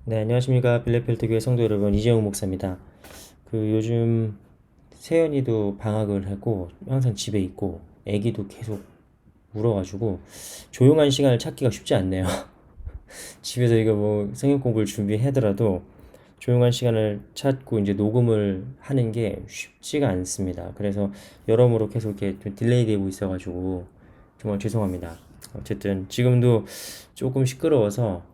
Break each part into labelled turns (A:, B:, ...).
A: 네, 안녕하십니까. 빌레펠트 교회 성도 여러분, 이재용 목사입니다. 요즘 세연이도 방학을 하고 항상 집에 있고 애기도 계속 울어가지고 조용한 시간을 찾기가 쉽지 않네요. 집에서 이거 뭐 성경 공부를 준비하더라도 조용한 시간을 찾고 이제 녹음을 하는 게 쉽지가 않습니다. 그래서 여러모로 계속 이렇게 좀 딜레이 되고 있어가지고 정말 죄송합니다. 어쨌든 지금도 조금 시끄러워서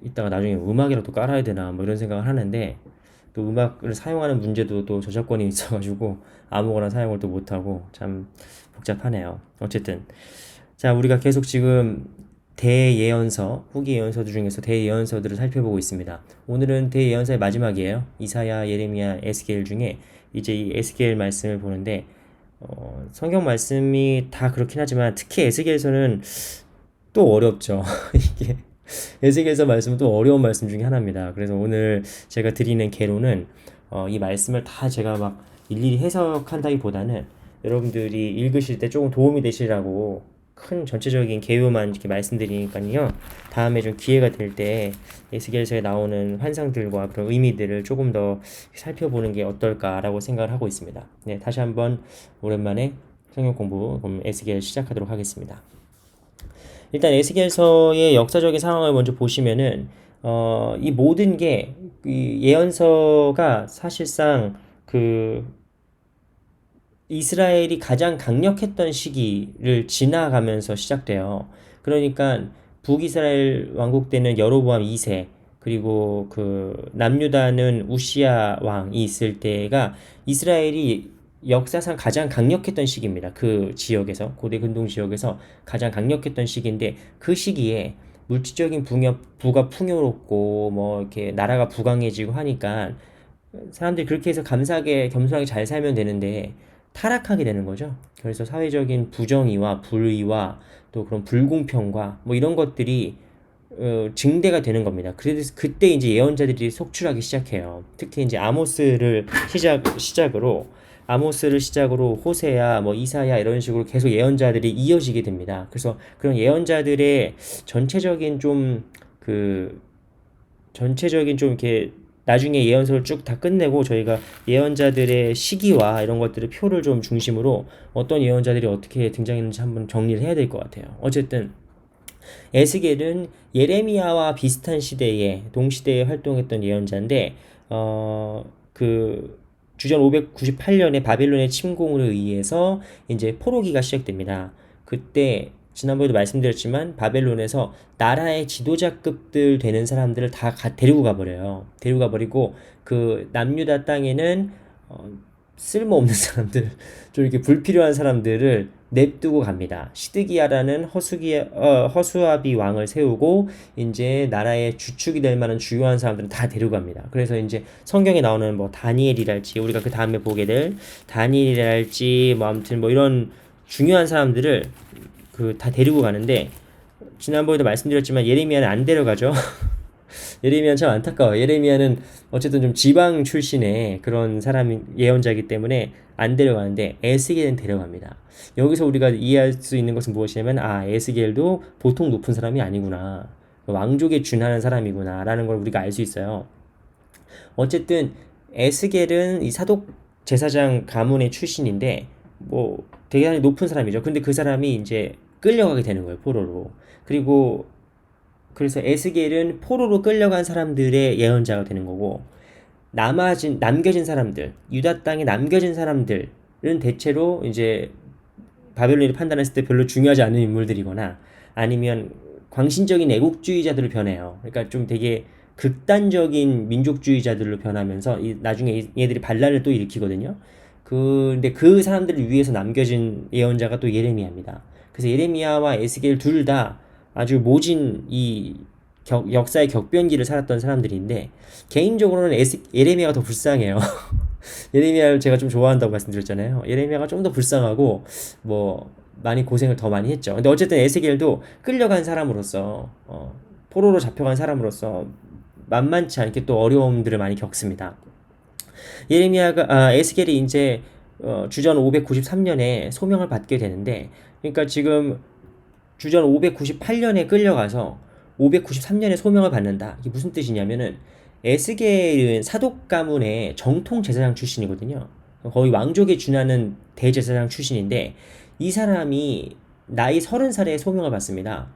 A: 이따가 나중에 음악이라도 깔아야 되나 뭐 이런 생각을 하는데, 또 음악을 사용하는 문제도 또 저작권이 있어가지고 아무거나 사용을 또 못하고 참 복잡하네요. 어쨌든 자, 우리가 계속 지금 대예언서, 후기 예언서들 중에서 대예언서들을 살펴보고 있습니다. 오늘은 대예언서의 마지막이에요. 이사야, 예레미야, 에스겔 중에 이제 이 에스겔 말씀을 보는데, 성경 말씀이 다 그렇긴 하지만 특히 에스겔서는 또 어렵죠. 이게 에스겔서 말씀은 또 어려운 말씀 중에 하나입니다. 그래서 오늘 제가 드리는 개론은 이 말씀을 다 제가 막 일일이 해석한다기보다는 여러분들이 읽으실 때 조금 도움이 되시라고 큰 전체적인 개요만 이렇게 말씀드리니까요. 다음에 좀 기회가 될 때 에스겔서에 나오는 환상들과 그런 의미들을 조금 더 살펴보는 게 어떨까라고 생각을 하고 있습니다. 네, 다시 한번 오랜만에 성경 공부 그럼 에스겔 시작하도록 하겠습니다. 일단 에스겔서의 역사적인 상황을 먼저 보시면은 이 모든 게 이 예언서가 사실상 그 이스라엘이 가장 강력했던 시기를 지나가면서 시작돼요. 그러니까 북이스라엘 왕국 때는 여로보암 2세, 그리고 그 남유다는 우시야 왕이 있을 때가 이스라엘이 역사상 가장 강력했던 시기입니다. 그 지역에서, 고대 근동 지역에서 가장 강력했던 시기인데, 그 시기에 물질적인 부가 풍요롭고 뭐 이렇게 나라가 부강해지고 하니까 사람들이 그렇게 해서 감사하게 겸손하게 잘 살면 되는데 타락하게 되는 거죠. 그래서 사회적인 부정의와 불의와 또 그런 불공평과 뭐 이런 것들이 증대가 되는 겁니다. 그래서 그때 이제 예언자들이 속출하기 시작해요. 특히 이제 아모스를 시작으로 호세야, 뭐 이사야 이런 식으로 계속 예언자들이 이어지게 됩니다. 그래서 그런 예언자들의 전체적인 좀 그 전체적인 좀 이렇게 나중에 예언서를 쭉 다 끝내고 저희가 예언자들의 시기와 이런 것들을 표를 좀 중심으로 어떤 예언자들이 어떻게 등장했는지 한번 정리를 해야 될 것 같아요. 어쨌든 에스겔은 예레미야와 비슷한 시대에 동시대에 활동했던 예언자인데 그 주전 598년에 바벨론의 침공으로 의해서 이제 포로기가 시작됩니다. 그때 지난번에도 말씀드렸지만 바벨론에서 나라의 지도자급들 되는 사람들을 다 데리고 가버려요. 데리고 가버리고 그 남유다 땅에는 쓸모없는 사람들, 좀 이렇게 불필요한 사람들을 냅두고 갑니다. 시드기야라는 허수아비 왕을 세우고 이제 나라의 주축이 될 만한 주요한 사람들은 다 데려갑니다. 그래서 이제 성경에 나오는 뭐 다니엘이랄지 우리가 그 다음에 보게 될 다니엘이랄지 뭐 아무튼 뭐 이런 중요한 사람들을 그 다 데리고 가는데, 지난번에도 말씀드렸지만 예레미야는 안 데려가죠. 예레미야는 참 안타까워요. 예레미야는 어쨌든 좀 지방 출신의 그런 사람이 예언자이기 때문에 안 데려가는데 에스겔은 데려갑니다. 여기서 우리가 이해할 수 있는 것은 무엇이냐면, 에스겔도 보통 높은 사람이 아니구나. 왕족에 준하는 사람이구나 라는 걸 우리가 알 수 있어요. 어쨌든 에스겔은 이 사독 제사장 가문의 출신인데 뭐 되게 높은 사람이죠. 근데 그 사람이 이제 끌려가게 되는 거예요, 포로로. 그리고 그래서 에스겔은 포로로 끌려간 사람들의 예언자가 되는 거고, 남겨진 사람들, 유다 땅에 남겨진 사람들은 대체로 이제 바벨론이 판단했을 때 별로 중요하지 않은 인물들이거나 아니면 광신적인 애국주의자들을 변해요. 그러니까 좀 되게 극단적인 민족주의자들로 변하면서 나중에 얘들이 반란을 또 일으키거든요. 근데 그 사람들을 위해서 남겨진 예언자가 또 예레미야입니다. 그래서 예레미야와 에스겔 둘 다 아주 모진 역사의 격변기를 살았던 사람들인데, 개인적으로는 예레미야가 더 불쌍해요. 예레미야를 제가 좀 좋아한다고 말씀드렸잖아요. 예레미야가 좀 더 불쌍하고 뭐 많이 고생을 더 많이 했죠. 근데 어쨌든 에스겔도 끌려간 사람으로서 포로로 잡혀간 사람으로서 만만치 않게 또 어려움들을 많이 겪습니다. 에스겔이 이제 주전 593년에 소명을 받게 되는데, 그러니까 지금 주전 598년에 끌려가서 593년에 소명을 받는다. 이게 무슨 뜻이냐면은 에스겔은 사독 가문의 정통 제사장 출신이거든요. 거의 왕족에 준하는 대제사장 출신인데 이 사람이 나이 30살에 소명을 받습니다.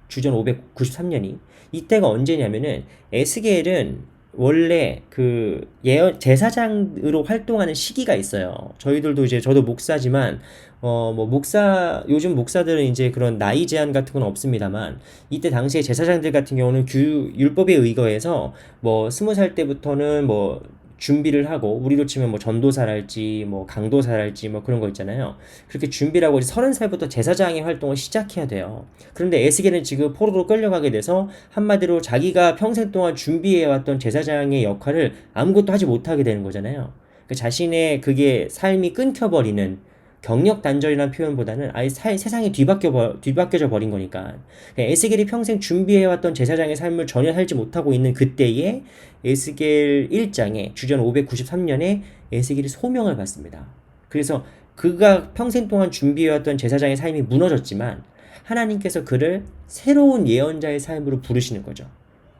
A: 주전 593년이. 이때가 언제냐면은 에스겔은 원래 그 예언 제사장으로 활동하는 시기가 있어요. 저희들도 이제 저도 목사지만 뭐 목사 요즘 목사들은 이제 그런 나이 제한 같은 건 없습니다만 이때 당시에 제사장들 같은 경우는 율법에 의거해서 뭐 20살 때부터는 뭐 준비를 하고 우리로 치면 뭐 전도사랄지 뭐 강도사랄지 뭐 그런 거 있잖아요. 그렇게 준비를 하고 이제 30살부터 제사장의 활동을 시작해야 돼요. 그런데 에스겔은 지금 포로로 끌려가게 돼서 한마디로 자기가 평생 동안 준비해왔던 제사장의 역할을 아무것도 하지 못하게 되는 거잖아요. 그 자신의 그게 삶이 끊겨버리는 경력 단절이라는 표현보다는 아예 세상이 뒤바뀌어져 버린 거니까. 에스겔이 평생 준비해왔던 제사장의 삶을 전혀 살지 못하고 있는 그때에 에스겔 1장에 주전 593년에 에스겔이 소명을 받습니다. 그래서 그가 평생 동안 준비해왔던 제사장의 삶이 무너졌지만 하나님께서 그를 새로운 예언자의 삶으로 부르시는 거죠.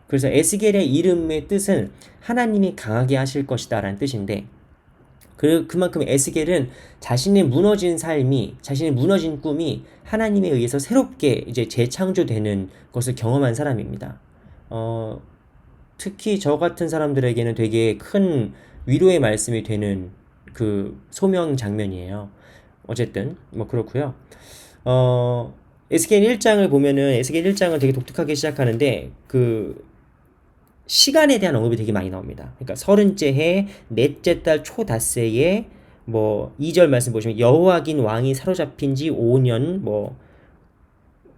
A: 그래서 에스겔의 이름의 뜻은 하나님이 강하게 하실 것이다 라는 뜻인데 그만큼 에스겔은 자신의 무너진 삶이, 자신의 무너진 꿈이 하나님에 의해서 새롭게 이제 재창조되는 것을 경험한 사람입니다. 특히 저 같은 사람들에게는 되게 큰 위로의 말씀이 되는 그 소명 장면이에요. 어쨌든 뭐 그렇고요. 에스겔 1장을 보면은 에스겔 1장은 되게 독특하게 시작하는데 그 시간에 대한 언급이 되게 많이 나옵니다. 그러니까 30째 해 넷째 달 초닷새에 뭐 2절 말씀 보시면 여호와긴 왕이 사로잡힌 지 5년 뭐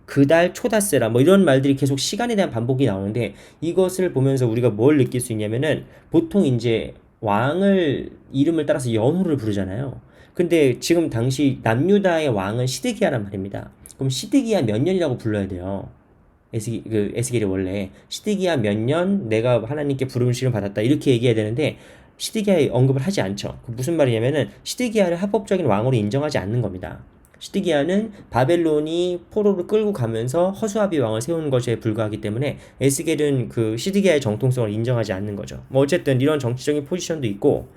A: 그 달 초닷새라 뭐 이런 말들이 계속 시간에 대한 반복이 나오는데 이것을 보면서 우리가 뭘 느낄 수 있냐면은 보통 이제 왕을 이름을 따라서 연호를 부르잖아요. 근데 지금 당시 남유다의 왕은 시드기야란 말입니다. 그럼 시드기야 몇 년이라고 불러야 돼요? 에스겔이 원래 시드기야 몇 년 내가 하나님께 부름을 받았다 이렇게 얘기해야 되는데 시드기야의 언급을 하지 않죠. 무슨 말이냐면은 시드기야를 합법적인 왕으로 인정하지 않는 겁니다. 시드기야는 바벨론이 포로를 끌고 가면서 허수아비 왕을 세운 것에 불과하기 때문에 에스겔은 그 시드기야의 정통성을 인정하지 않는 거죠. 뭐 어쨌든 이런 정치적인 포지션도 있고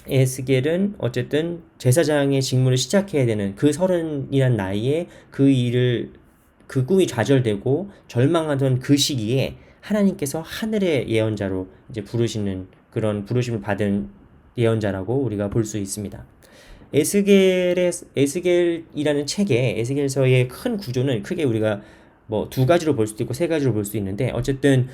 A: 에스겔은 어쨌든 제사장의 직무를 시작해야 되는 그 30이란 나이에 그 꿈이 좌절되고 절망하던 그 시기에 하나님께서 하늘의 예언자로 이제 부르시는 그런 부르심을 받은 예언자라고 우리가 볼 수 있습니다. 에스겔이라는 책의 에스겔서의 큰 구조는 크게 우리가 뭐 두 가지로 볼 수도 있고 세 가지로 볼 수 있는데 어쨌든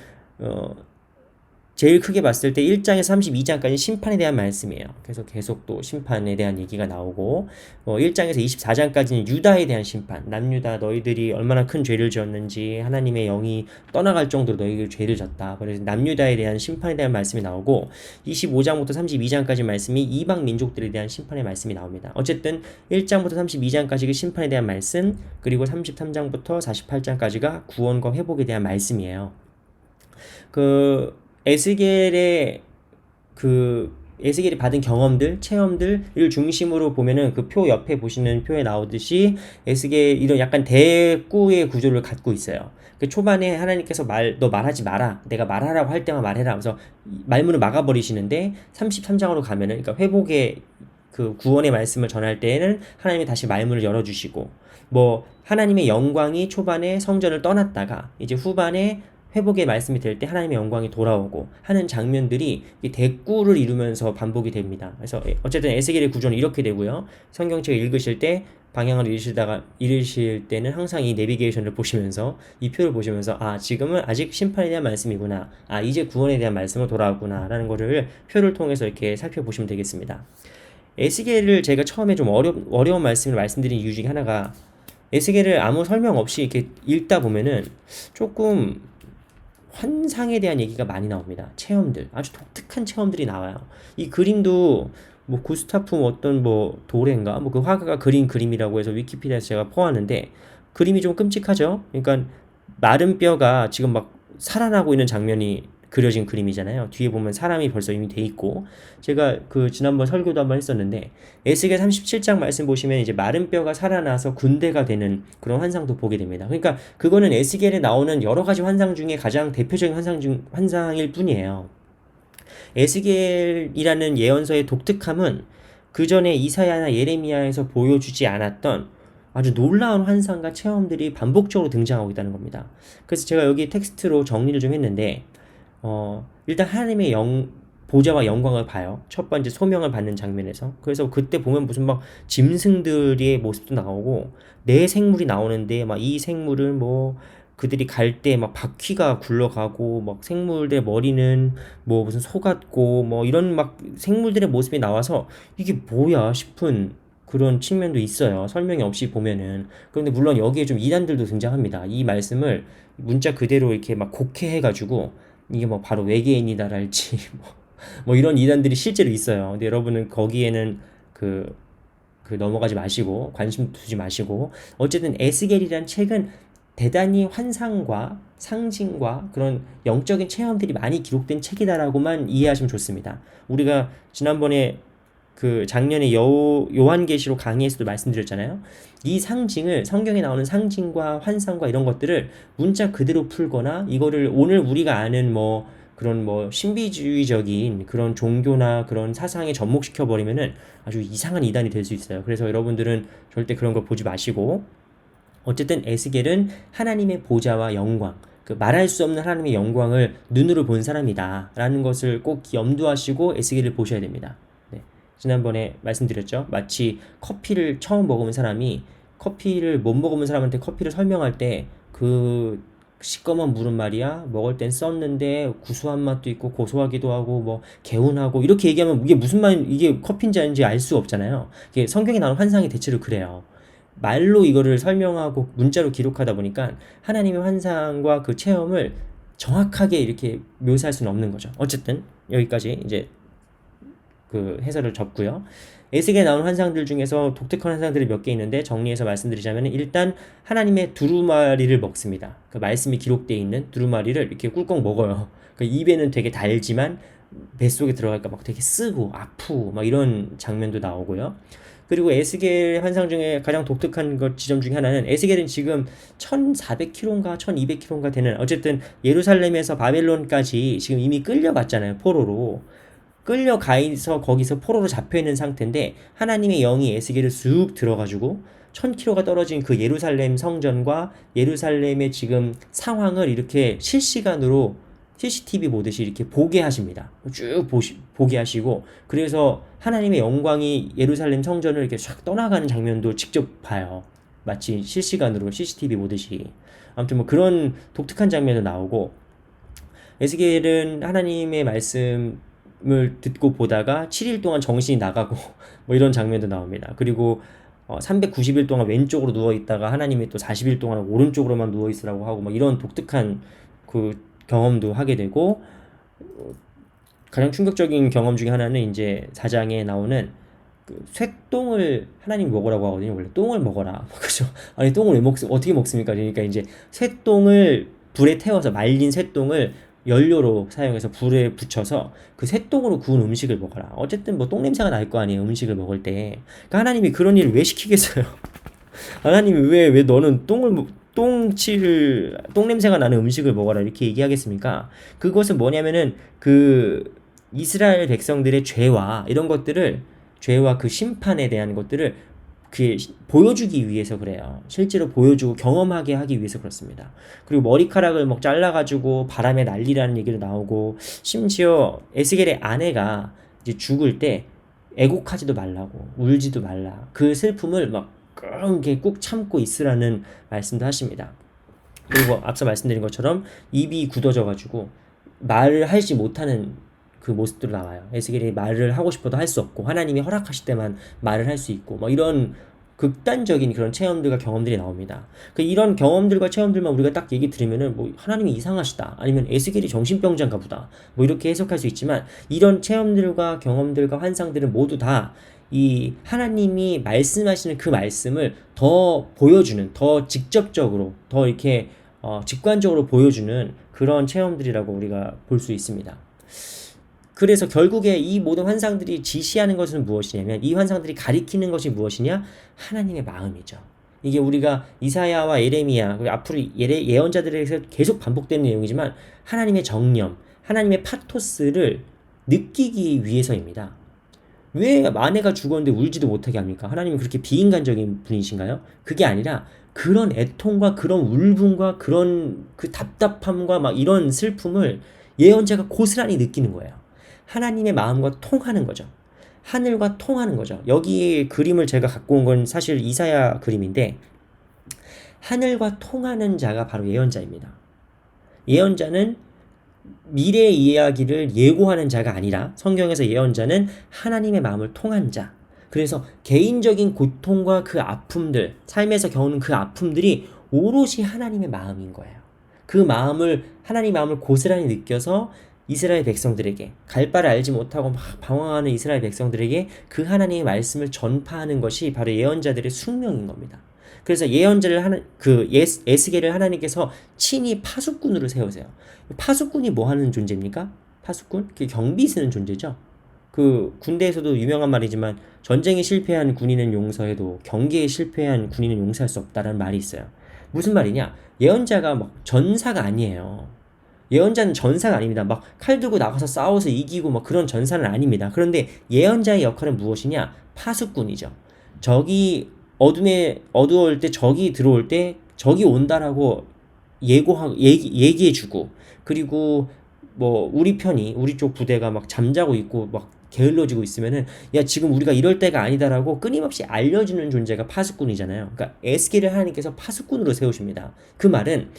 A: 제일 크게 봤을 때 1장에서 32장까지 심판에 대한 말씀이에요. 그래서 계속 또 심판에 대한 얘기가 나오고 1장에서 24장까지는 유다에 대한 심판. 남유다 너희들이 얼마나 큰 죄를 지었는지 하나님의 영이 떠나갈 정도로 너희들 죄를 졌다. 그래서 남유다에 대한 심판에 대한 말씀이 나오고 25장부터 32장까지 말씀이 이방 민족들에 대한 심판의 말씀이 나옵니다. 어쨌든 1장부터 32장까지 그 심판에 대한 말씀 그리고 33장부터 48장까지가 구원과 회복에 대한 말씀이에요. 에스겔이 받은 경험들, 체험들을 중심으로 보면은 그 표 옆에 보시는 표에 나오듯이 에스겔 이런 약간 대꾸의 구조를 갖고 있어요. 그 초반에 하나님께서 너 말하지 마라. 내가 말하라고 할 때만 말해라. 그래서 말문을 막아버리시는데 33장으로 가면은 그러니까 회복의 그 구원의 말씀을 전할 때에는 하나님이 다시 말문을 열어주시고 뭐 하나님의 영광이 초반에 성전을 떠났다가 이제 후반에 회복의 말씀이 될 때 하나님의 영광이 돌아오고 하는 장면들이 대꾸를 이루면서 반복이 됩니다. 그래서 어쨌든 에스겔의 구조는 이렇게 되고요. 성경책을 읽으실 때 방향을 잃으실 때는 항상 이 내비게이션을 보시면서 이 표를 보시면서 지금은 아직 심판에 대한 말씀이구나. 이제 구원에 대한 말씀으로 돌아왔구나 라는 거를 표를 통해서 이렇게 살펴보시면 되겠습니다. 에스겔을 제가 처음에 좀 어려운 말씀을 말씀드린 이유 중에 하나가 에스겔을 아무 설명 없이 이렇게 읽다 보면은 조금 환상에 대한 얘기가 많이 나옵니다. 체험들, 아주 독특한 체험들이 나와요. 이 그림도 뭐 구스타프 어떤 뭐 도레인가 뭐 그 화가가 그린 그림이라고 해서 위키피디아에서 제가 포함하는데 그림이 좀 끔찍하죠. 그러니까 마른 뼈가 지금 막 살아나고 있는 장면이 그려진 그림이잖아요. 뒤에 보면 사람이 벌써 이미 돼 있고, 제가 그 지난번 설교도 한번 했었는데 에스겔 37장 말씀 보시면 이제 마른 뼈가 살아나서 군대가 되는 그런 환상도 보게 됩니다. 그러니까 그거는 에스겔에 나오는 여러 가지 환상 중에 가장 대표적인 환상일 뿐이에요. 에스겔이라는 예언서의 독특함은 그 전에 이사야나 예레미야에서 보여주지 않았던 아주 놀라운 환상과 체험들이 반복적으로 등장하고 있다는 겁니다. 그래서 제가 여기 텍스트로 정리를 좀 했는데, 일단 하나님의 보좌와 영광을 봐요. 첫 번째 소명을 받는 장면에서. 그래서 그때 보면 무슨 막 짐승들의 모습도 나오고, 내 생물이 나오는데, 막 이 생물은 뭐, 그들이 갈 때 막 바퀴가 굴러가고, 막 생물들의 머리는 뭐 무슨 소 같고, 뭐 이런 막 생물들의 모습이 나와서 이게 뭐야 싶은 그런 측면도 있어요. 설명이 없이 보면은. 그런데 물론 여기에 좀 이단들도 등장합니다. 이 말씀을 문자 그대로 이렇게 막 곡해해가지고, 이게 뭐 바로 외계인이다랄지 뭐 이런 이단들이 실제로 있어요. 근데 여러분은 거기에는 그 넘어가지 마시고 관심 두지 마시고, 어쨌든 에스겔이란 책은 대단히 환상과 상징과 그런 영적인 체험들이 많이 기록된 책이다라고만 이해하시면 좋습니다. 우리가 지난번에 그 작년에 요한계시록 강의에서도 말씀드렸잖아요. 이 상징을, 성경에 나오는 상징과 환상과 이런 것들을 문자 그대로 풀거나, 이거를 오늘 우리가 아는 뭐 그런 뭐 신비주의적인 그런 종교나 그런 사상에 접목시켜 버리면은 아주 이상한 이단이 될 수 있어요. 그래서 여러분들은 절대 그런 거 보지 마시고, 어쨌든 에스겔은 하나님의 보좌와 영광, 그 말할 수 없는 하나님의 영광을 눈으로 본 사람이다 라는 것을 꼭 염두하시고 에스겔을 보셔야 됩니다. 네. 지난번에 말씀드렸죠. 마치 커피를 처음 먹어본 사람이 커피를 못 먹어본 사람한테 커피를 설명할 때 그 시꺼먼 물은 말이야, 먹을 땐 썼는데 구수한 맛도 있고 고소하기도 하고 뭐 개운하고, 이렇게 얘기하면 이게 무슨 말, 이게 커피인지 아닌지 알 수 없잖아요. 이게 성경에 나오는 환상이 대체로 그래요. 말로 이거를 설명하고 문자로 기록하다 보니까 하나님의 환상과 그 체험을 정확하게 이렇게 묘사할 수는 없는 거죠. 어쨌든 여기까지 이제 그 해설을 접고요. 에스겔에 나온 환상들 중에서 독특한 환상들이 몇 개 있는데 정리해서 말씀드리자면, 일단 하나님의 두루마리를 먹습니다. 그 말씀이 기록되어 있는 두루마리를 이렇게 꿀꺽 먹어요. 그 입에는 되게 달지만 뱃속에 들어갈까 막 되게 쓰고 아프고 막 이런 장면도 나오고요. 그리고 에스겔 환상 중에 가장 독특한 것 지점 중에 하나는, 에스겔은 지금 1400km인가 1200km인가 되는, 어쨌든 예루살렘에서 바벨론까지 지금 이미 끌려갔잖아요. 포로로. 끌려가서 거기서 포로로 잡혀있는 상태인데, 하나님의 영이 에스겔을 쑥 들어가지고 1000km가 떨어진 그 예루살렘 성전과 예루살렘의 지금 상황을 이렇게 실시간으로 CCTV 보듯이 이렇게 보게 하십니다. 쭉 보게 하시고, 그래서 하나님의 영광이 예루살렘 성전을 이렇게 쫙 떠나가는 장면도 직접 봐요. 마치 실시간으로 CCTV 보듯이. 아무튼 뭐 그런 독특한 장면도 나오고, 에스겔은 하나님의 말씀을 듣고 보다가 7일 동안 정신이 나가고 뭐 이런 장면도 나옵니다. 그리고 390일 동안 왼쪽으로 누워 있다가 하나님이 또 40일 동안 오른쪽으로만 누워 있으라고 하고, 뭐 이런 독특한 그 경험도 하게 되고, 가장 충격적인 경험 중에 하나는 이제 4장에 나오는 그 쇠똥을 하나님 먹으라고 하거든요. 원래 똥을 먹어라. 그죠? 아니 똥을 어떻게 먹습니까? 그러니까 이제 쇠똥을 불에 태워서, 말린 쇠똥을 연료로 사용해서 불에 붙여서 그 쇠똥으로 구운 음식을 먹어라. 어쨌든 뭐 똥 냄새가 날 거 아니에요, 음식을 먹을 때. 그러니까 하나님이 그런 일을 왜 시키겠어요? 하나님이 왜 너는 똥 냄새가 나는 음식을 먹어라 이렇게 얘기하겠습니까? 그것은 뭐냐면은 그 이스라엘 백성들의 죄와 이런 것들을, 죄와 그 심판에 대한 것들을 그 보여주기 위해서 그래요. 실제로 보여주고 경험하게 하기 위해서 그렇습니다. 그리고 머리카락을 막 잘라가지고 바람에 날리라는 얘기도 나오고, 심지어 에스겔의 아내가 이제 죽을 때 애곡하지도 말라고, 울지도 말라, 그 슬픔을 막 이렇게 꾹 참고 있으라는 말씀도 하십니다. 그리고 앞서 말씀드린 것처럼 입이 굳어져가지고 말을 하지 못하는 그 모습들로 나와요. 에스겔이 말을 하고 싶어도 할 수 없고, 하나님이 허락하실 때만 말을 할 수 있고, 뭐 이런 극단적인 그런 체험들과 경험들이 나옵니다. 이런 경험들과 체험들만 우리가 딱 얘기 들으면은 뭐 하나님이 이상하시다, 아니면 에스겔이 정신병자인가 보다, 뭐 이렇게 해석할 수 있지만, 이런 체험들과 경험들과 환상들은 모두 다 이 하나님이 말씀하시는 그 말씀을 더 보여주는, 더 직접적으로, 더 이렇게 직관적으로 보여주는 그런 체험들이라고 우리가 볼 수 있습니다. 그래서 결국에 이 모든 환상들이 지시하는 것은 무엇이냐면, 이 환상들이 가리키는 것이 무엇이냐? 하나님의 마음이죠. 이게 우리가 이사야와 예레미야, 그리고 앞으로 예언자들에게서 계속 반복되는 내용이지만, 하나님의 정념, 하나님의 파토스를 느끼기 위해서입니다. 왜 아내가 죽었는데 울지도 못하게 합니까? 하나님은 그렇게 비인간적인 분이신가요? 그게 아니라 그런 애통과 그런 울분과 그런 그 답답함과 막 이런 슬픔을 예언자가 고스란히 느끼는 거예요. 하나님의 마음과 통하는 거죠. 하늘과 통하는 거죠. 여기 그림을 제가 갖고 온 건 사실 이사야 그림인데, 하늘과 통하는 자가 바로 예언자입니다. 예언자는 미래의 이야기를 예고하는 자가 아니라, 성경에서 예언자는 하나님의 마음을 통한 자. 그래서 개인적인 고통과 그 아픔들, 삶에서 겪는 그 아픔들이 오롯이 하나님의 마음인 거예요. 그 마음을, 하나님의 마음을 고스란히 느껴서 이스라엘 백성들에게, 갈 바를 알지 못하고 막 방황하는 이스라엘 백성들에게 그 하나님의 말씀을 전파하는 것이 바로 예언자들의 숙명인 겁니다. 그래서 예언자를 하는 에스겔을 하나님께서 친히 파수꾼으로 세우세요. 파수꾼이 뭐 하는 존재입니까? 파수꾼? 그 경비 쓰는 존재죠. 그 군대에서도 유명한 말이지만, 전쟁에 실패한 군인은 용서해도 경계에 실패한 군인은 용서할 수 없다라는 말이 있어요. 무슨 말이냐? 예언자가 막 전사가 아니에요. 예언자는 전사가 아닙니다. 막 칼 들고 나가서 싸워서 이기고 막 그런 전사는 아닙니다. 그런데 예언자의 역할은 무엇이냐? 파수꾼이죠. 적이 어두울 때, 적이 들어올 때 적이 온다라고 얘기해주고, 그리고 뭐 우리 쪽 부대가 막 잠자고 있고 막 게을러지고 있으면은, 야 지금 우리가 이럴 때가 아니다라고 끊임없이 알려주는 존재가 파수꾼이잖아요. 그러니까 에스겔을 하나님께서 파수꾼으로 세우십니다. 그 말은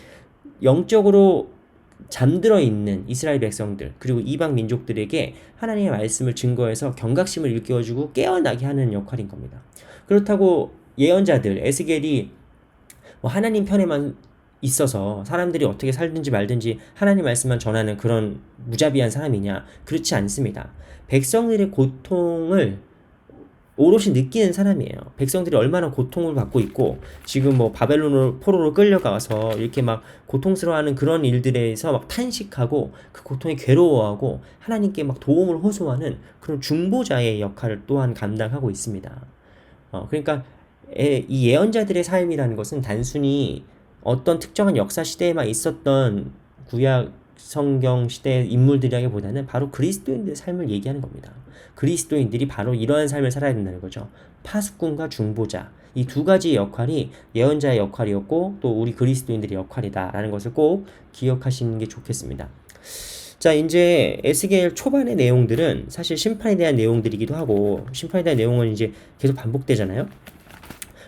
A: 영적으로 잠들어 있는 이스라엘 백성들, 그리고 이방 민족들에게 하나님의 말씀을 증거해서 경각심을 일깨워주고 깨어나게 하는 역할인 겁니다. 그렇다고 예언자들, 에스겔이 뭐 하나님 편에만 있어서 사람들이 어떻게 살든지 말든지 하나님 말씀만 전하는 그런 무자비한 사람이냐? 그렇지 않습니다. 백성들의 고통을 오롯이 느끼는 사람이에요. 백성들이 얼마나 고통을 받고 있고, 지금 뭐 바벨론 포로로 끌려가서 이렇게 막 고통스러워하는 그런 일들에서 막 탄식하고 그 고통에 괴로워하고 하나님께 막 도움을 호소하는 그런 중보자의 역할을 또한 감당하고 있습니다. 그러니까 이 예언자들의 삶이라는 것은 단순히 어떤 특정한 역사 시대에만 있었던 구약 성경 시대의 인물들이라기보다는 바로 그리스도인들의 삶을 얘기하는 겁니다. 그리스도인들이 바로 이러한 삶을 살아야 된다는 거죠. 파수꾼과 중보자, 이 두 가지의 역할이 예언자의 역할이었고 또 우리 그리스도인들의 역할이다라는 것을 꼭 기억하시는 게 좋겠습니다. 자, 이제 에스겔 초반의 내용들은 사실 심판에 대한 내용들이기도 하고, 심판에 대한 내용은 이제 계속 반복되잖아요.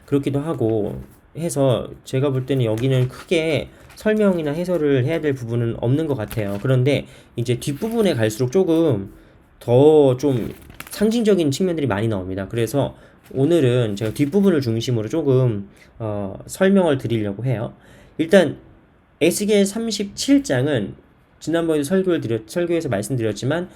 A: 그렇기도 하고 해서 제가 볼 때는 여기는 크게 설명이나 해설을 해야 될 부분은 없는 것 같아요. 그런데 이제 뒷부분에 갈수록 조금 더 좀 상징적인 측면들이 많이 나옵니다. 그래서 오늘은 제가 뒷부분을 중심으로 조금 설명을 드리려고 해요. 일단 에스겔 37장은 지난번에도 설교에서 말씀드렸지만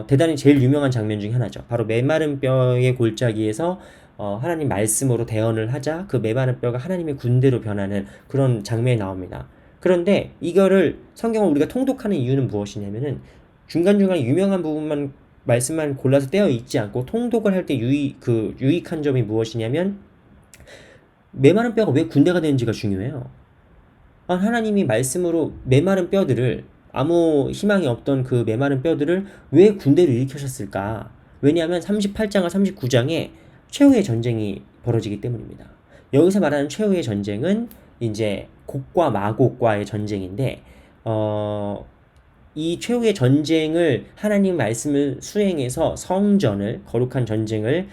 A: 대단히 제일 유명한 장면 중에 하나죠. 바로 메마른 뼈의 골짜기에서 하나님 말씀으로 대언을 하자 그 메마른 뼈가 하나님의 군대로 변하는 그런 장면이 나옵니다. 그런데 이거를 성경을 우리가 통독하는 이유는 무엇이냐면은, 중간중간 유명한 부분만 말씀만 골라서 떼어 있지 않고 통독을 할 때 유익한 점이 무엇이냐면, 메마른 뼈가 왜 군대가 되는지가 중요해요. 하나님이 말씀으로 메마른 뼈들을, 아무 희망이 없던 그 메마른 뼈들을 왜 군대로 일으키셨을까? 왜냐하면 38장과 39장에 최후의 전쟁이 벌어지기 때문입니다. 여기서 말하는 최후의 전쟁은 이제 곡과 마곡과의 전쟁인데, 이 최후의 전쟁을 하나님 말씀을 수행해서 성전을, 거룩한 전쟁을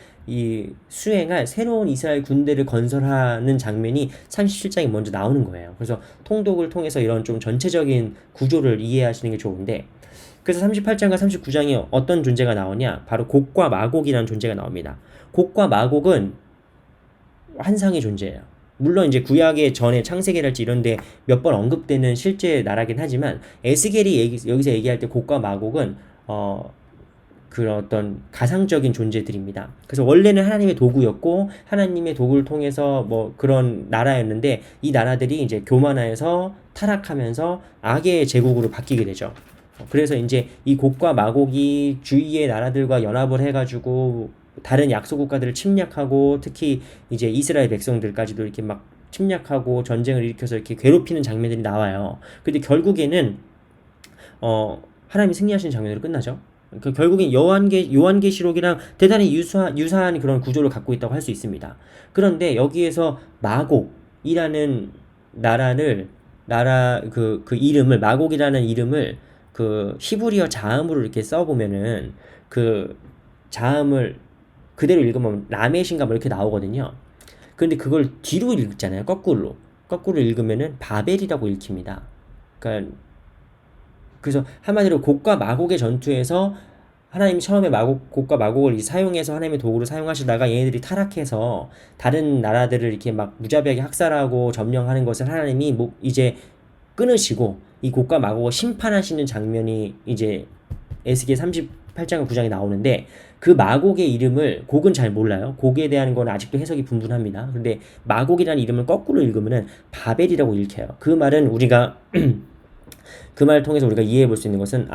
A: 수행할 새로운 이스라엘 군대를 건설하는 장면이 37장에 먼저 나오는 거예요. 그래서 통독을 통해서 이런 좀 전체적인 구조를 이해하시는 게 좋은데, 그래서 38장과 39장에 어떤 존재가 나오냐? 바로 곡과 마곡이라는 존재가 나옵니다. 곡과 마곡은 환상의 존재예요. 물론 이제 구약의 전에 창세기랄지 이런데 몇 번 언급되는 실제 나라긴 하지만, 에스겔이 여기서 얘기할 때 곡과 마곡은 그런 어떤 가상적인 존재들입니다. 그래서 원래는 하나님의 도구였고 하나님의 도구를 통해서 뭐 그런 나라였는데 이 나라들이 이제 교만하여서 타락하면서 악의 제국으로 바뀌게 되죠. 그래서 이제 이 곡과 마곡이 주위의 나라들과 연합을 해가지고 다른 약소 국가들을 침략하고 특히 이제 이스라엘 백성들까지도 이렇게 막 침략하고 전쟁을 일으켜서 이렇게 괴롭히는 장면들이 나와요. 근데 결국에는 하나님이 승리하시는 장면으로 끝나죠. 그 결국엔 요한계시록이랑 대단히 유사한 그런 구조를 갖고 있다고 할 수 있습니다. 그런데 여기에서 마곡이라는 그 이름을 마곡이라는 이름을 그 히브리어 자음으로 이렇게 써보면은 그 자음을 그대로 읽으면 라메신가 뭐 이렇게 나오거든요. 그런데 그걸 뒤로 읽잖아요. 거꾸로 읽으면은 바벨이라고 읽힙니다. 그러니까 그래서 한마디로 곡과 마곡의 전투에서 하나님이 처음에 곡과 마곡을 사용해서 하나님의 도구로 사용하시다가 얘네들이 타락해서 다른 나라들을 이렇게 막 무자비하게 학살하고 점령하는 것을 하나님이 이제 끊으시고 이 곡과 마곡을 심판하시는 장면이 이제 에스겔 38장과 9장에 나오는데 그 마곡의 이름을 곡은 잘 몰라요. 곡에 대한 건 아직도 해석이 분분합니다. 근데 마곡이라는 이름을 거꾸로 읽으면은 바벨이라고 읽혀요. 그 말은 우리가 그 말을 통해서 우리가 이해해 볼 수 있는 것은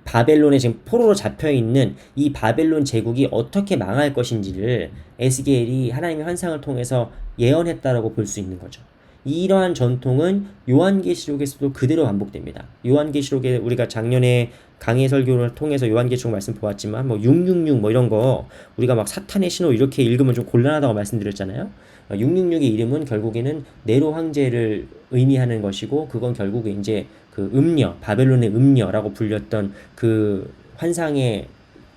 A: 바벨론에 지금 포로로 잡혀 있는 이 바벨론 제국이 어떻게 망할 것인지를 에스겔이 하나님의 환상을 통해서 예언했다라고 볼 수 있는 거죠. 이러한 전통은 요한계시록에서도 그대로 반복됩니다. 요한계시록에 우리가 작년에 강의 설교를 통해서 요한계시록 말씀 보았지만 뭐 666 뭐 이런 거 우리가 막 사탄의 신호 이렇게 읽으면 좀 곤란하다고 말씀드렸잖아요. 666의 이름은 결국에는 네로 황제를 의미하는 것이고 그건 결국에 이제 그 바벨론의 음녀라고 불렸던 그 환상의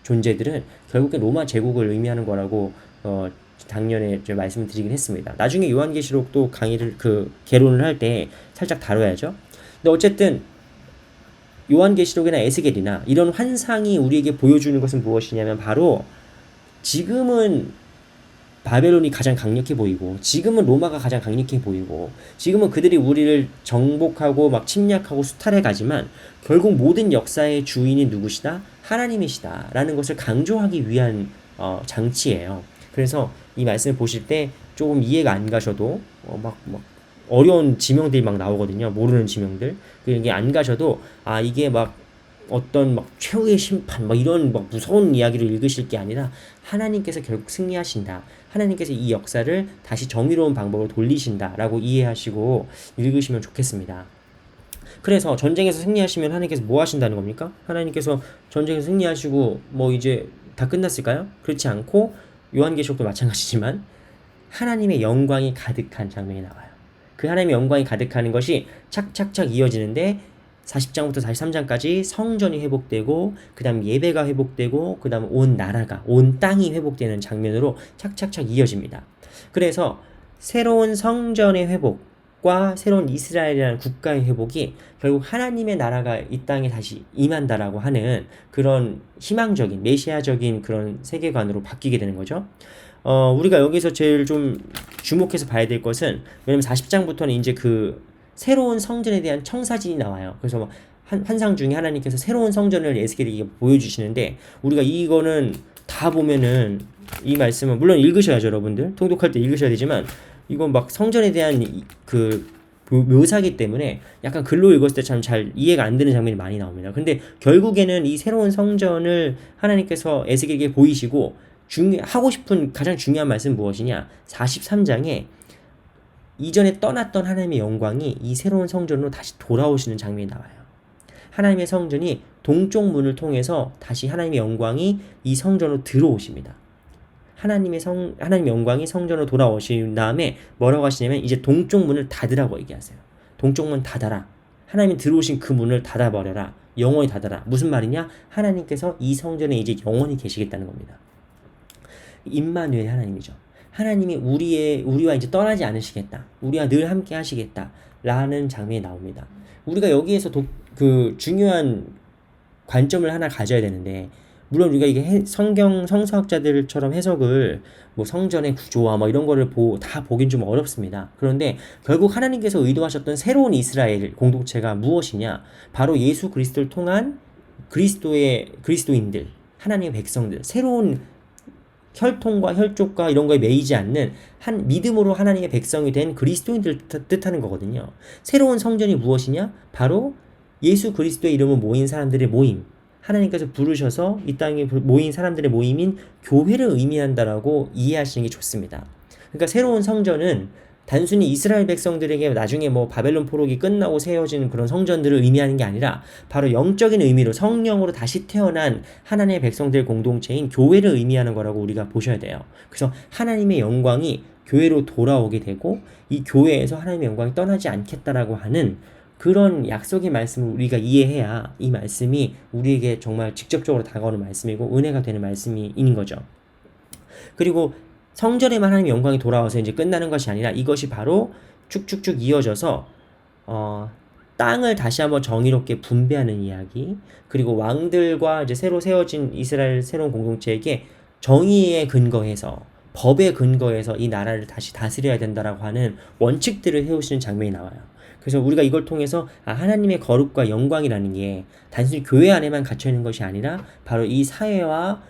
A: 존재들은 결국에 로마 제국을 의미하는 거라고 작년에 좀 말씀드리긴 했습니다. 나중에 요한계시록도 강의를 개론을 할 때 살짝 다뤄야죠. 근데 어쨌든 요한계시록이나 에스겔이나 이런 환상이 우리에게 보여주는 것은 무엇이냐면 바로 지금은 바벨론이 가장 강력해 보이고 지금은 로마가 가장 강력해 보이고 지금은 그들이 우리를 정복하고 막 침략하고 수탈해 가지만 결국 모든 역사의 주인이 누구시다? 하나님이시다 라는 것을 강조하기 위한 장치예요. 그래서 이 말씀을 보실 때 조금 이해가 안 가셔도 막 어려운 지명들이 막 나오거든요. 모르는 지명들. 이게 안 가셔도 이게 막 어떤 막 최후의 심판 막 이런 막 무서운 이야기를 읽으실 게 아니라 하나님께서 결국 승리하신다. 하나님께서 이 역사를 다시 정의로운 방법으로 돌리신다라고 이해하시고 읽으시면 좋겠습니다. 그래서 전쟁에서 승리하시면 하나님께서 뭐 하신다는 겁니까? 하나님께서 전쟁에서 승리하시고 뭐 이제 다 끝났을까요? 그렇지 않고 요한계시록도 마찬가지지만 하나님의 영광이 가득한 장면이 나와요. 그 하나님의 영광이 가득하는 것이 착착착 이어지는데 40장부터 43장까지 성전이 회복되고 그 다음 예배가 회복되고 그 다음 온 나라가 온 땅이 회복되는 장면으로 착착착 이어집니다. 그래서 새로운 성전의 회복과 새로운 이스라엘이라는 국가의 회복이 결국 하나님의 나라가 이 땅에 다시 임한다라고 하는 그런 희망적인 메시아적인 그런 세계관으로 바뀌게 되는 거죠. 우리가 여기서 제일 좀 주목해서 봐야 될 것은 왜냐면 40장부터는 이제 그 새로운 성전에 대한 청사진이 나와요. 그래서 뭐 환상 중에 하나님께서 새로운 성전을 에스겔에게 보여주시는데 우리가 이거는 다 보면은 이 말씀은 물론 읽으셔야죠, 여러분들. 통독할 때 읽으셔야 되지만 이건 막 성전에 대한 그 묘사기 때문에 약간 글로 읽었을 때 참 잘 이해가 안 되는 장면이 많이 나옵니다. 근데 결국에는 이 새로운 성전을 하나님께서 에스겔에게 보이시고 하고 싶은 가장 중요한 말씀은 무엇이냐? 43장에 이전에 떠났던 하나님의 영광이 이 새로운 성전으로 다시 돌아오시는 장면이 나와요. 하나님의 성전이 동쪽 문을 통해서 다시 하나님의 영광이 이 성전으로 들어오십니다. 하나님의 영광이 성전으로 돌아오신 다음에 뭐라고 하시냐면 이제 동쪽 문을 닫으라고 얘기하세요. 동쪽 문 닫아라. 하나님이 들어오신 그 문을 닫아버려라. 영원히 닫아라. 무슨 말이냐? 하나님께서 이 성전에 이제 영원히 계시겠다는 겁니다. 임마누엘 하나님이죠. 하나님이 우리와 이제 떠나지 않으시겠다. 우리와 늘 함께 하시겠다. 라는 장면이 나옵니다. 우리가 여기에서 그 중요한 관점을 하나 가져야 되는데, 물론 우리가 이게 성서학자들처럼 해석을 뭐 성전의 구조와 뭐 이런 거를 다 보긴 좀 어렵습니다. 그런데 결국 하나님께서 의도하셨던 새로운 이스라엘 공동체가 무엇이냐? 바로 예수 그리스도를 통한 그리스도인들, 하나님의 백성들, 새로운 혈통과 혈족과 이런 거에 매이지 않는 한 믿음으로 하나님의 백성이 된 그리스도인들 뜻하는 거거든요. 새로운 성전이 무엇이냐? 바로 예수 그리스도의 이름으로 모인 사람들의 모임. 하나님께서 부르셔서 이 땅에 모인 사람들의 모임인 교회를 의미한다라고 이해하시는 게 좋습니다. 그러니까 새로운 성전은 단순히 이스라엘 백성들에게 나중에 뭐 바벨론 포로기 끝나고 세워진 그런 성전들을 의미하는 게 아니라 바로 영적인 의미로 성령으로 다시 태어난 하나님의 백성들 공동체인 교회를 의미하는 거라고 우리가 보셔야 돼요. 그래서 하나님의 영광이 교회로 돌아오게 되고 이 교회에서 하나님의 영광이 떠나지 않겠다라고 하는 그런 약속의 말씀을 우리가 이해해야 이 말씀이 우리에게 정말 직접적으로 다가오는 말씀이고 은혜가 되는 말씀인 거죠. 그리고 성전에만 하나님의 영광이 돌아와서 이제 끝나는 것이 아니라 이것이 바로 쭉쭉쭉 이어져서 땅을 다시 한번 정의롭게 분배하는 이야기, 그리고 왕들과 이제 새로 세워진 이스라엘 새로운 공동체에게 정의에 근거해서 법에 근거해서 이 나라를 다시 다스려야 된다라고 하는 원칙들을 세우시는 장면이 나와요. 그래서 우리가 이걸 통해서 하나님의 거룩과 영광이라는 게 단순히 교회 안에만 갇혀 있는 것이 아니라 바로 이 사회와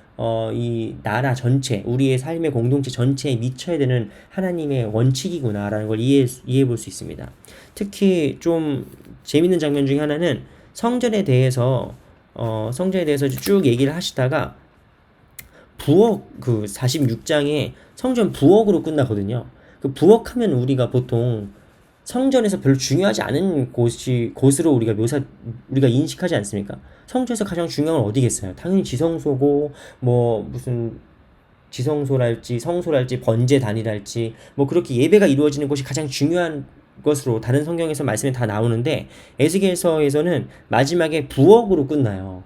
A: 이 나라 전체, 우리의 삶의 공동체 전체에 미쳐야 되는 하나님의 원칙이구나라는 걸 이해해 볼 수 있습니다. 특히 좀 재밌는 장면 중에 하나는 성전에 대해서 쭉 얘기를 하시다가 부엌 그 46장에 성전 부엌으로 끝나거든요. 그 부엌하면 우리가 보통 성전에서 별로 중요하지 않은 곳으로 우리가 인식하지 않습니까? 성전에서 가장 중요한 건 어디겠어요? 당연히 지성소고, 뭐, 무슨, 지성소랄지, 성소랄지, 번제단이랄지, 뭐, 그렇게 예배가 이루어지는 곳이 가장 중요한 것으로 다른 성경에서 말씀이 다 나오는데, 에스겔서에서는 마지막에 부엌으로 끝나요.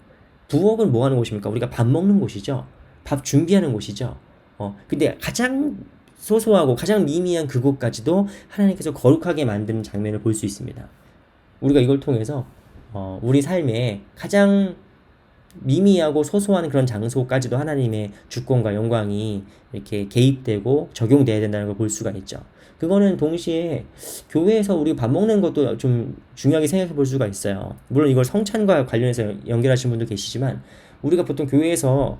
A: 부엌은 뭐 하는 곳입니까? 우리가 밥 먹는 곳이죠. 밥 준비하는 곳이죠. 근데 가장 소소하고 가장 미미한 그곳까지도 하나님께서 거룩하게 만드는 장면을 볼 수 있습니다. 우리가 이걸 통해서 우리 삶에 가장 미미하고 소소한 그런 장소까지도 하나님의 주권과 영광이 이렇게 개입되고 적용돼야 된다는 걸 볼 수가 있죠. 그거는 동시에 교회에서 우리 밥 먹는 것도 좀 중요하게 생각해 볼 수가 있어요. 물론 이걸 성찬과 관련해서 연결하시는 분도 계시지만 우리가 보통 교회에서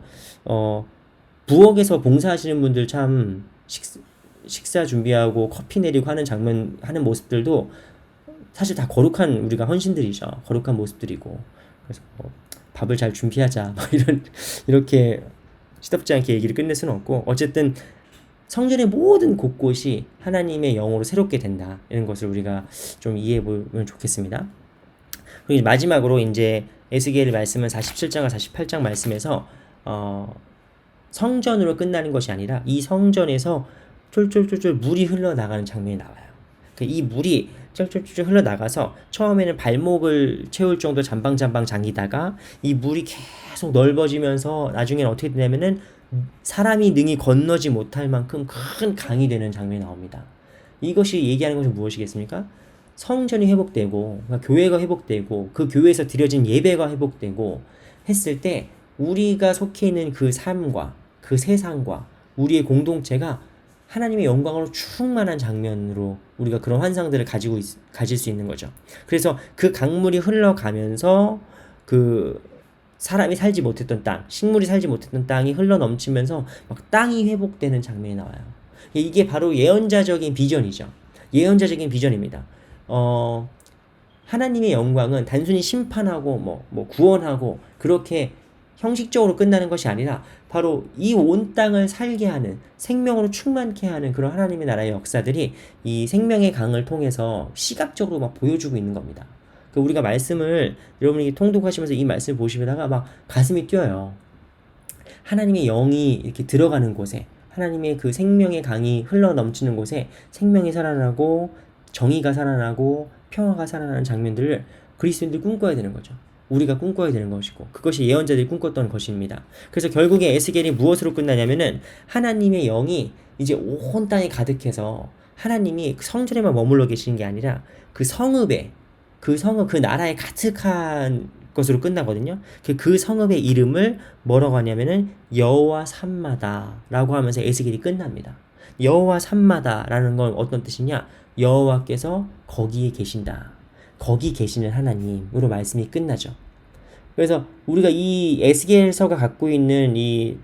A: 부엌에서 봉사하시는 분들 참 식사 준비하고 커피 내리고 하는 모습들도 사실 다 거룩한 우리가 헌신들이죠. 거룩한 모습들이고. 그래서 밥을 잘 준비하자. 이렇게 시덥지 않게 얘기를 끝낼 수는 없고, 어쨌든 성전의 모든 곳곳이 하나님의 영으로 새롭게 된다. 이런 것을 우리가 좀 이해해 보면 좋겠습니다. 그리고 마지막으로 이제 에스겔 말씀은 47장과 48장 말씀에서 성전으로 끝나는 것이 아니라 이 성전에서 쫄쫄쫄쫄 물이 흘러나가는 장면이 나와요. 이 물이 쫄쫄쫄쫄 흘러나가서 처음에는 발목을 채울 정도 잠방잠방 잠기다가 이 물이 계속 넓어지면서 나중에는 어떻게 되냐면은 사람이 능히 건너지 못할 만큼 큰 강이 되는 장면이 나옵니다. 이것이 얘기하는 것은 무엇이겠습니까? 성전이 회복되고 그러니까 교회가 회복되고 그 교회에서 드려진 예배가 회복되고 했을 때 우리가 속해 있는 그 삶과 그 세상과 우리의 공동체가 하나님의 영광으로 충만한 장면으로 우리가 그런 환상들을 가질 수 있는 거죠. 그래서 그 강물이 흘러가면서 그 사람이 살지 못했던 땅, 식물이 살지 못했던 땅이 흘러 넘치면서 막 땅이 회복되는 장면이 나와요. 이게 바로 예언자적인 비전이죠. 예언자적인 비전입니다. 하나님의 영광은 단순히 심판하고 뭐 구원하고 그렇게 형식적으로 끝나는 것이 아니라 바로 이 온 땅을 살게 하는 생명으로 충만케 하는 그런 하나님의 나라의 역사들이 이 생명의 강을 통해서 시각적으로 막 보여주고 있는 겁니다. 우리가 말씀을 여러분이 통독하시면서 이 말씀을 보시다가 막 가슴이 뛰어요. 하나님의 영이 이렇게 들어가는 곳에 하나님의 그 생명의 강이 흘러 넘치는 곳에 생명이 살아나고 정의가 살아나고 평화가 살아나는 장면들을 그리스도인들이 꿈꿔야 되는 거죠. 우리가 꿈꿔야 되는 것이고 그것이 예언자들이 꿈꿨던 것입니다. 그래서 결국에 에스겔이 무엇으로 끝나냐면은 하나님의 영이 이제 온 땅에 가득해서 하나님이 성전에만 머물러 계시는 게 아니라 그 성읍 그 나라에 가득한 것으로 끝나거든요. 그 성읍의 이름을 뭐라고 하냐면은 여호와 산마다라고 하면서 에스겔이 끝납니다. 여호와 산마다라는 건 어떤 뜻이냐? 여호와께서 거기에 계신다. 거기 계시는 하나님으로 말씀이 끝나죠. 그래서 우리가 이 에스겔서가 갖고 있는 이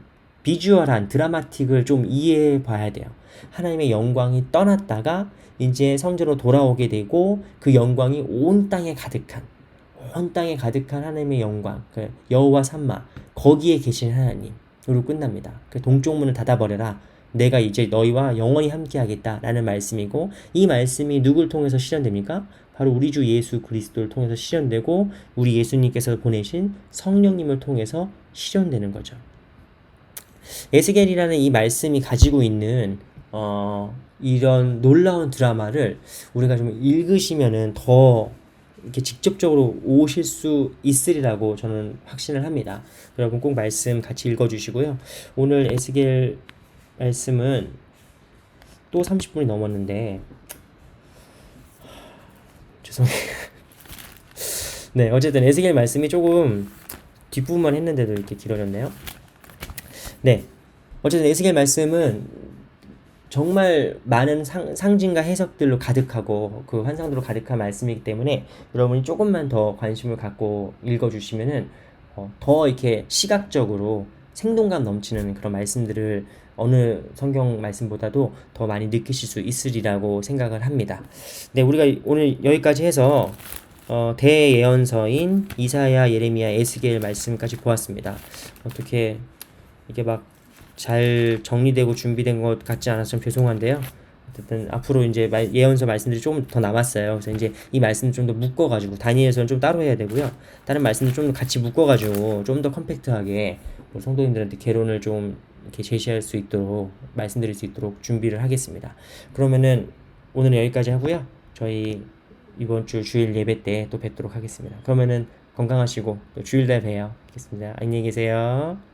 A: 비주얼한 드라마틱을 좀 이해해 봐야 돼요. 하나님의 영광이 떠났다가 이제 성전으로 돌아오게 되고 그 영광이 온 땅에 가득한 하나님의 영광, 그 여호와 삼마, 거기에 계신 하나님으로 끝납니다. 그 동쪽 문을 닫아버려라. 내가 이제 너희와 영원히 함께하겠다라는 말씀이고, 이 말씀이 누굴 통해서 실현됩니까? 바로 우리 주 예수 그리스도를 통해서 실현되고, 우리 예수님께서 보내신 성령님을 통해서 실현되는 거죠. 에스겔이라는 이 말씀이 가지고 있는 이런 놀라운 드라마를 우리가 좀 읽으시면은 더 이렇게 직접적으로 오실 수 있으리라고 저는 확신을 합니다. 여러분 꼭 말씀 같이 읽어주시고요. 오늘 에스겔 말씀은 또 30분이 넘었는데 죄송해요. 네, 어쨌든 에스겔 말씀이 조금 뒷부분만 했는데도 이렇게 길어졌네요. 네, 어쨌든 에스겔 말씀은 정말 많은 상징과 해석들로 가득하고 그 환상들로 가득한 말씀이기 때문에 여러분이 조금만 더 관심을 갖고 읽어주시면은 더 이렇게 시각적으로 생동감 넘치는 그런 말씀들을 어느 성경 말씀보다도 더 많이 느끼실 수 있으리라고 생각을 합니다. 네, 우리가 오늘 여기까지 해서 대예언서인 이사야, 예레미야, 에스겔 말씀까지 보았습니다. 어떻게 이게 막 잘 정리되고 준비된 것 같지 않아서 좀 죄송한데요. 어쨌든 앞으로 이제 예언서 말씀들이 좀 더 남았어요. 그래서 이제 이 말씀 좀 더 묶어가지고 다니엘서는 좀 따로 해야 되고요. 다른 말씀들 좀 더 같이 묶어가지고 좀 더 컴팩트하게 성도님들한테 개론을 좀 이렇게 제시할 수 있도록 말씀드릴 수 있도록 준비를 하겠습니다. 그러면은 오늘은 여기까지 하고요. 저희 이번 주 주일 예배 때 또 뵙도록 하겠습니다. 그러면은 건강하시고 또 주일 날 봬요. 알겠습니다. 안녕히 계세요.